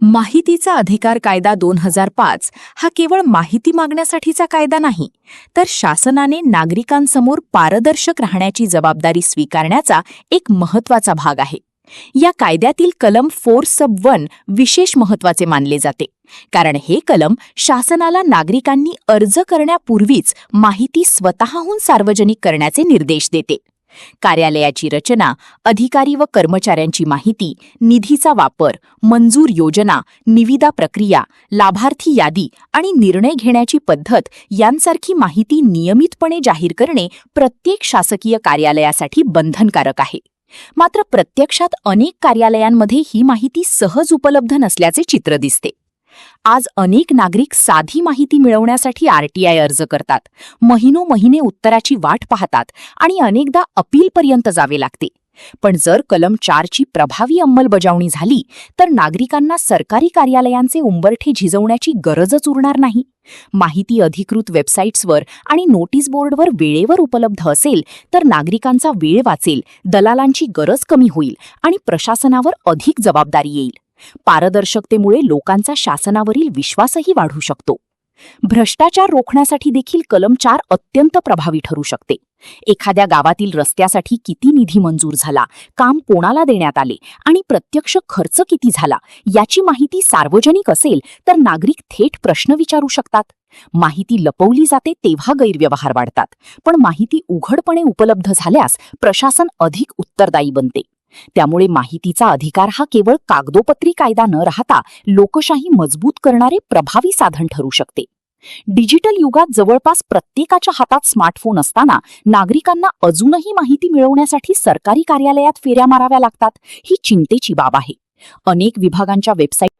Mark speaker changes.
Speaker 1: माहितीचा अधिकार कायदा 2005 हा केवळ माहिती मागण्यासाठीचा कायदा नाही, तर शासनाने नागरिकांसमोर पारदर्शक राहण्याची जबाबदारी स्वीकारण्याचा एक महत्त्वाचा भाग आहे. या कायद्यातील कलम 4(1) विशेष महत्त्वाचे मानले जाते, कारण हे कलम शासनाला नागरिकांनी अर्ज करण्यापूर्वीच माहिती स्वतःहून सार्वजनिक करण्याचे निर्देश देते. कार्यालयाची रचना, अधिकारी व कर्मचाऱ्यांची माहिती, निधीचा वापर, मंजूर योजना, निविदा प्रक्रिया, लाभार्थी यादी आणि निर्णय घेण्याची पद्धत यांसारखी माहिती नियमितपणे जाहीर करणे प्रत्येक शासकीय कार्यालयासाठी बंधनकारक आहे. मात्र प्रत्यक्षात अनेक कार्यालयांमध्ये ही माहिती सहज उपलब्ध नसल्याचे चित्र दिसते. आज अनेक नागरिक साधी माहिती मिळवण्यासाठी RTI अर्ज करतात, महिनोमहिने उत्तराची वाट पाहतात आणि अनेकदा अपीलपर्यंत जावे लागते. पण जर कलम 4ची प्रभावी अंमलबजावणी झाली तर नागरिकांना सरकारी कार्यालयांचे उंबरठे झिजवण्याची गरजच उरणार नाही. माहिती अधिकृत वेबसाईट्सवर आणि नोटीस बोर्डवर वेळेवर उपलब्ध असेल तर नागरिकांचा वेळ वाचेल, दलालांची गरज कमी होईल आणि प्रशासनावर अधिक जबाबदारी येईल. पारदर्शकतेमुळे लोकांचा शासनावरील विश्वासही वाढू शकतो. भ्रष्टाचार रोखण्यासाठी देखील कलम 4 अत्यंत प्रभावी ठरू शकते. एखाद्या गावातील रस्त्यासाठी किती निधी मंजूर झाला, काम कोणाला देण्यात आले आणि प्रत्यक्ष खर्च किती झाला याची माहिती सार्वजनिक असेल तर नागरिक थेट प्रश्न विचारू शकतात. माहिती लपवली जाते तेव्हा गैरव्यवहार वाढतात, पण माहिती उघडपणे उपलब्ध झाल्यास प्रशासन अधिक उत्तरदायी बनते. त्यामुळे माहितीचा अधिकार हा केवळ कागदोपत्री कायदा न राहता लोकशाही मजबूत करणारे प्रभावी साधन ठरू शकते. डिजिटल युगात जवळपास प्रत्येकाच्या हातात स्मार्टफोन असताना नागरिकांना अजूनही माहिती मिळवण्यासाठी सरकारी कार्यालयात फेऱ्या माराव्या लागतात. ही चिंतेची बाब आहे. अनेक विभागांच्या वेबसाईट